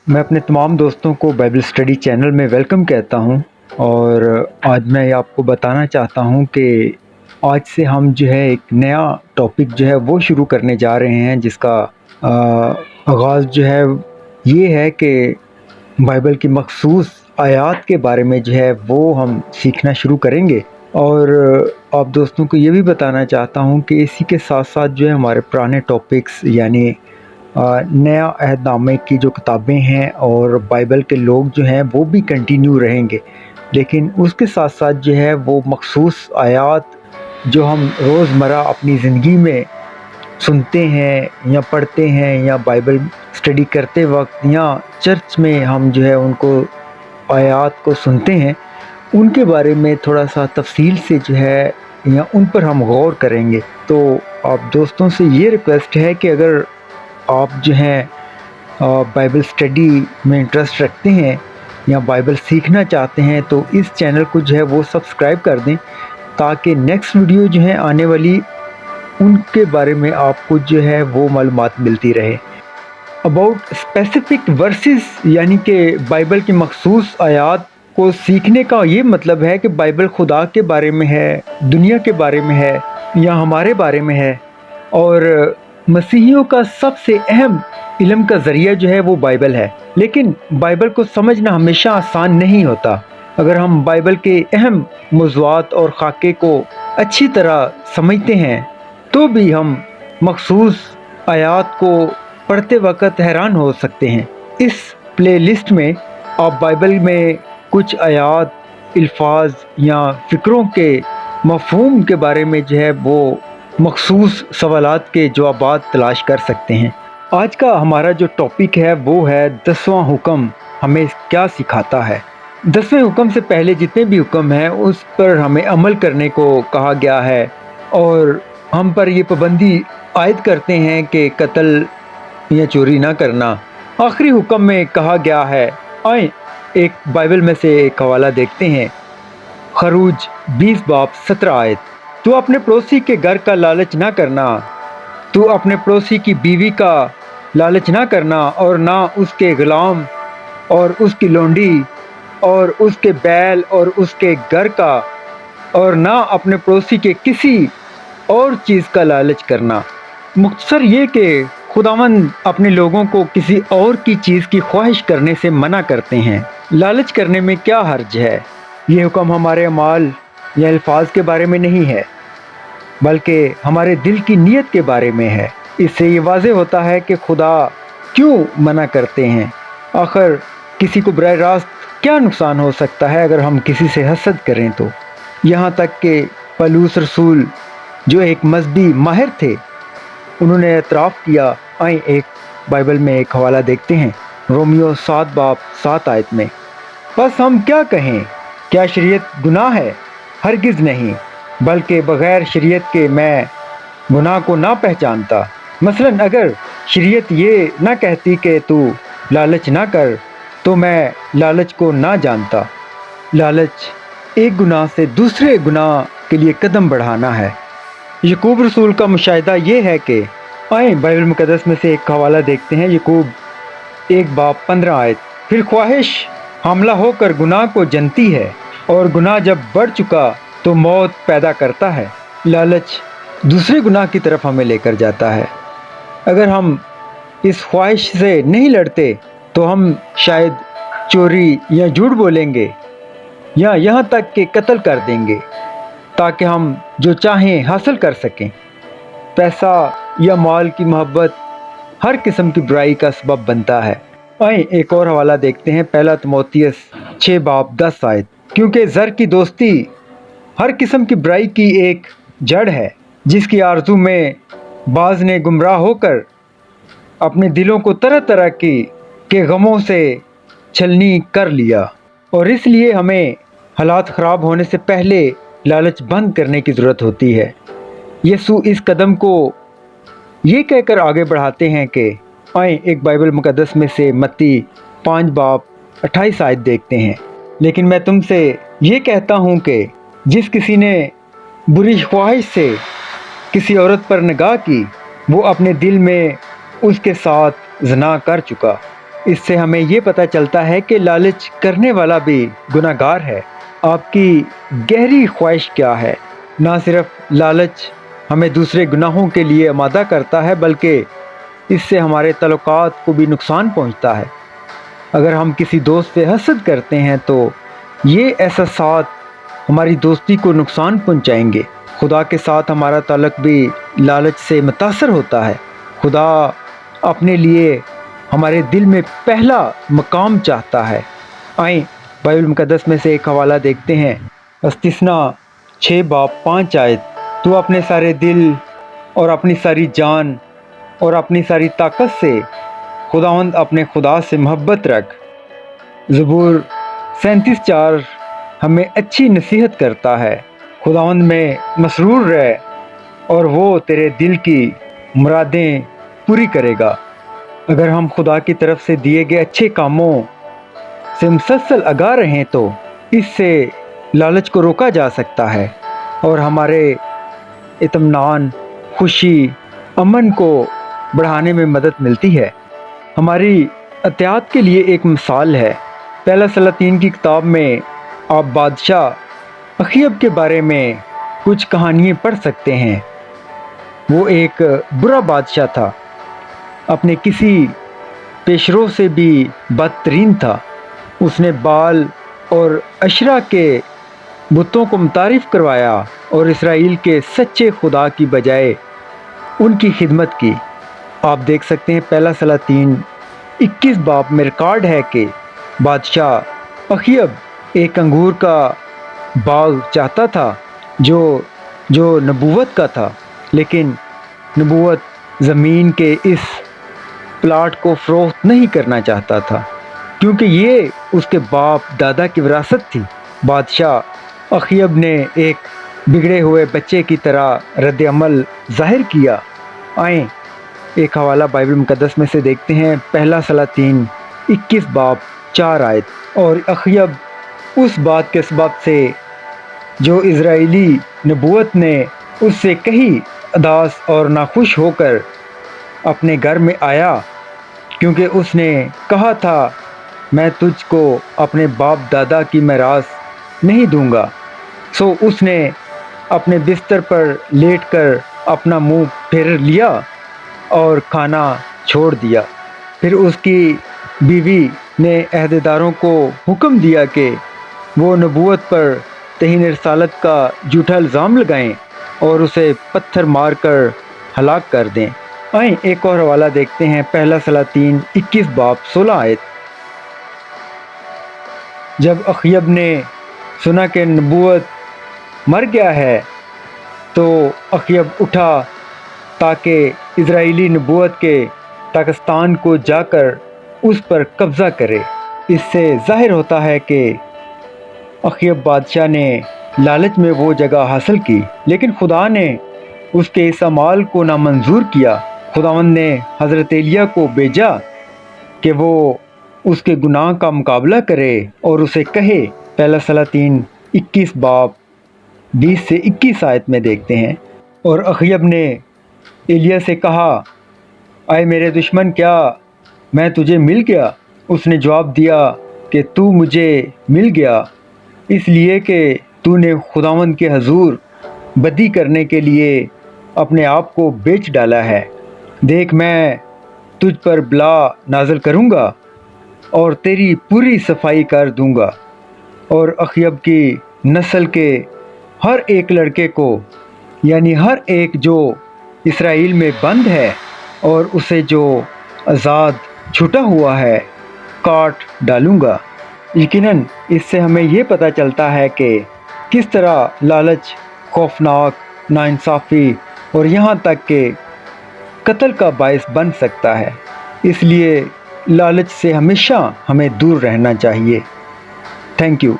मैं अपने तमाम दोस्तों को बाइबल स्टडी चैनल में वेलकम कहता हूं और आज मैं आपको बताना चाहता हूं कि आज से हम जो है एक नया टॉपिक जो है वो शुरू करने जा रहे हैं, जिसका आगाज़ जो है ये है कि बाइबल की मखसूस आयात के बारे में जो है वो हम सीखना शुरू करेंगे। और आप दोस्तों को ये भी बताना चाहता हूं कि इसी के साथ साथ जो है हमारे पुराने टॉपिक्स यानी नया अहदनामे की जो किताबें हैं और बाइबल के लोग जो हैं वो भी कंटिन्यू रहेंगे, लेकिन उसके साथ साथ जो है वो मखसूस आयात जो हम रोज़मर्रा अपनी ज़िंदगी में सुनते हैं या पढ़ते हैं या बाइबल स्टडी करते वक्त या चर्च में हम जो है उनको आयात को सुनते हैं, उनके बारे में थोड़ा सा तफसील से जो है या उन पर हम गौर करेंगे। तो आप दोस्तों से ये रिक्वेस्ट है कि अगर आप जो हैं बाइबल स्टडी में इंटरेस्ट रखते हैं या बाइबल सीखना चाहते हैं तो इस चैनल को जो है वो सब्सक्राइब कर दें, ताकि नेक्स्ट वीडियो जो है आने वाली उनके बारे में आपको जो है वो मालूमात मिलती रहे। अबाउट स्पेसिफिक वर्सेस यानी कि बाइबल की मखसूस आयात को सीखने का ये मतलब है कि बाइबल खुदा के बारे में है, दुनिया के बारे में है या हमारे बारे में है। और मसीहियों का सबसे अहम इल्म का ज़रिया जो है वो बाइबल है, लेकिन बाइबल को समझना हमेशा आसान नहीं होता। अगर हम बाइबल के अहम मौज़ूआत और खाके को अच्छी तरह समझते हैं तो भी हम मखसूस आयात को पढ़ते वक्त हैरान हो सकते हैं। इस प्लेलिस्ट में आप बाइबल में कुछ आयात, अल्फाज या फ़िक्रों के मफ़हूम के बारे में जो है वो मखसूस सवालात के जवाबात तलाश कर सकते हैं। आज का हमारा जो टॉपिक है वो है 10वां हुक्म हमें क्या सिखाता है। 10वें हुक्म से पहले जितने भी हुक्म हैं उस पर हमें अमल करने को कहा गया है और हम पर ये पाबंदी आयद करते हैं कि कत्ल या चोरी ना करना। आखिरी हुक्म में कहा गया है, आए एक बाइबल में से एक हवाला देखते हैं, खरूज 20 बाब 17 आयत। तू अपने पड़ोसी के घर का लालच ना करना, तू अपने पड़ोसी की बीवी का लालच ना करना और ना उसके गुलाम और उसकी लोंडी और उसके बैल और उसके घर का, और ना अपने पड़ोसी के किसी और चीज़ का लालच करना। मुख्तसर ये कि खुदावंद अपने लोगों को किसी और की चीज़ की ख्वाहिश करने से मना करते हैं। लालच करने में क्या हर्ज है? ये हुक्म हमारे अमाल या अल्फाज के बारे में नहीं है, बल्कि हमारे दिल की नीयत के बारे में है। इससे ये वाज़े होता है कि खुदा क्यों मना करते हैं। आखिर किसी को बराह रास्त क्या नुकसान हो सकता है अगर हम किसी से हसद करें तो। यहाँ तक कि पौलुस रसूल जो एक मजहबी माहिर थे, उन्होंने एतराफ़ किया। आए एक बाइबल में एक हवाला देखते हैं, रोमियो 7 बाब 7 आयत में, बस हम क्या कहें, क्या शरीयत गुनाह है? हरगिज़ नहीं, बल्कि बग़ैर शरीयत के मैं गुनाह को ना पहचानता। मसलन अगर शरीयत ये ना कहती कि तू लालच ना कर तो मैं लालच को ना जानता। लालच एक गुनाह से दूसरे गुनाह के लिए कदम बढ़ाना है। याकूब रसूल का मुशाहिदा ये है कि आए बाइबल मुक़द्दस में से एक हवाला देखते हैं, याकूब 1 बाब 15 आयत। फिर ख्वाहिश हमला होकर गुनाह को जनती है और गुनाह जब बढ़ चुका तो मौत पैदा करता है। लालच दूसरे गुनाह की तरफ हमें लेकर जाता है। अगर हम इस ख्वाहिश से नहीं लड़ते तो हम शायद चोरी या झूठ बोलेंगे या यहाँ तक कि कत्ल कर देंगे ताकि हम जो चाहें हासिल कर सकें। पैसा या माल की मोहब्बत हर किस्म की बुराई का सबब बनता है। आए एक और हवाला देखते हैं, पहला तिमोथियस 6 बाब 10 आयत। क्योंकि ज़र की दोस्ती हर किस्म की बुराई की एक जड़ है, जिसकी आरज़ू में बाज़ ने गुमराह होकर अपने दिलों को तरह तरह के गमों से छलनी कर लिया। और इसलिए हमें हालात ख़राब होने से पहले लालच बंद करने की ज़रूरत होती है। यीशु इस कदम को ये कहकर आगे बढ़ाते हैं कि आए एक बाइबल मुक़द्दस में से मत्ती 5 बाब 28 आयत देखते हैं, लेकिन मैं तुमसे ये कहता हूँ कि जिस किसी ने बुरी ख्वाहिश से किसी औरत पर निगाह की, वो अपने दिल में उसके साथ ज़िना कर चुका। اس سے ہمیں یہ پتہ چلتا ہے کہ لالچ کرنے والا بھی گناہگار ہے۔ آپ کی گہری خواہش کیا ہے؟ نہ صرف لالچ ہمیں دوسرے گناہوں کے لیے آمادہ کرتا ہے بلکہ اس سے ہمارے تعلقات کو بھی نقصان پہنچتا ہے۔ اگر ہم کسی دوست سے حسد کرتے ہیں تو یہ احساسات ہماری دوستی کو نقصان پہنچائیں گے۔ خدا کے ساتھ ہمارا تعلق بھی لالچ سے متاثر ہوتا ہے۔ خدا اپنے لیے ہمارے دل میں پہلا مقام چاہتا ہے۔ آئیں بائبل مقدس میں سے ایک حوالہ دیکھتے ہیں۔ استثنا 6:5 تو اپنے سارے دل اور اپنی ساری جان اور اپنی ساری طاقت سے خداوند اپنے خدا سے محبت رکھ۔ زبور 37:4 ہمیں اچھی نصیحت کرتا ہے۔ خداوند میں مسرور رہ اور وہ تیرے دل کی مرادیں پوری کرے گا۔ اگر ہم خدا کی طرف سے دیے گئے اچھے کاموں سے مسلسل آگاہ رہیں تو اس سے لالچ کو روکا جا سکتا ہے اور ہمارے اطمینان، خوشی، امن کو بڑھانے میں مدد ملتی ہے۔ ہماری احتیاط کے لیے ایک مثال ہے۔ پہلا سلاطین کی کتاب میں آپ بادشاہ اخیب کے بارے میں کچھ کہانیاں پڑھ سکتے ہیں۔ وہ ایک برا بادشاہ تھا، اپنے کسی پیشرو سے بھی بدترین تھا۔ اس نے بال اور عشرہ کے بتوں کو متعارف کروایا اور اسرائیل کے سچے خدا کی بجائے ان کی خدمت کی۔ آپ دیکھ سکتے ہیں پہلا سلاطین 21 میں ریکارڈ ہے کہ بادشاہ اخیب ایک انگور کا باغ چاہتا تھا جو نبوت کا تھا، لیکن نبوت زمین کے اس پلاٹ کو فروخت نہیں کرنا چاہتا تھا کیونکہ یہ اس کے باپ دادا کی وراثت تھی۔ بادشاہ اخیب نے ایک بگڑے ہوئے بچے کی طرح رد عمل ظاہر کیا۔ آئیں ایک حوالہ بائبل مقدس میں سے دیکھتے ہیں۔ پہلا سلاطین 21:4 اور اخیب اس بات کے سبب سے جو اسرائیلی نبوت نے اس سے کہی اداس اور ناخوش ہو کر اپنے گھر میں آیا، کیونکہ اس نے کہا تھا میں تجھ کو اپنے باپ دادا کی میراث نہیں دوں گا، سو اس نے اپنے بستر پر لیٹ کر اپنا منہ پھیر لیا اور کھانا چھوڑ دیا۔ پھر اس کی بیوی نے عہدیداروں کو حکم دیا کہ وہ نبوت پر توہین رسالت کا جھوٹا الزام لگائیں اور اسے پتھر مار کر ہلاک کر دیں۔ آئیں ایک اور حوالہ دیکھتے ہیں۔ پہلا سلاطین 21:16 جب اخیب نے سنا کہ نبوت مر گیا ہے تو اخیب اٹھا تاکہ اسرائیلی نبوت کے پاکستان کو جا کر اس پر قبضہ کرے۔ اس سے ظاہر ہوتا ہے کہ اخیب بادشاہ نے لالچ میں وہ جگہ حاصل کی، لیکن خدا نے اس کے اس عمال کو نامنظور کیا۔ خداوند نے حضرت ایلیاہ کو بھیجا کہ وہ اس کے گناہ کا مقابلہ کرے اور اسے کہے۔ پہلا سلاطین 21:20-21 میں دیکھتے ہیں۔ اور اخیب نے ایلیاہ سے کہا، اے میرے دشمن، کیا میں تجھے مل گیا؟ اس نے جواب دیا کہ تو مجھے مل گیا اس لیے کہ تو نے خداوند کے حضور بدی کرنے کے لیے اپنے آپ کو بیچ ڈالا ہے۔ دیکھ میں تجھ پر بلا نازل کروں گا اور تیری پوری صفائی کر دوں گا، اور اخیب کی نسل کے ہر ایک لڑکے کو، یعنی ہر ایک جو اسرائیل میں بند ہے اور اسے جو آزاد چھوٹا ہوا ہے، کاٹ ڈالوں گا۔ یقیناً اس سے ہمیں یہ پتہ چلتا ہے کہ کس طرح لالچ خوفناک، ناانصافی اور یہاں تک کہ قتل کا باعث بن سکتا ہے۔ اس لیے لالچ سے ہمیشہ ہمیں دور رہنا چاہیے۔ Thank you.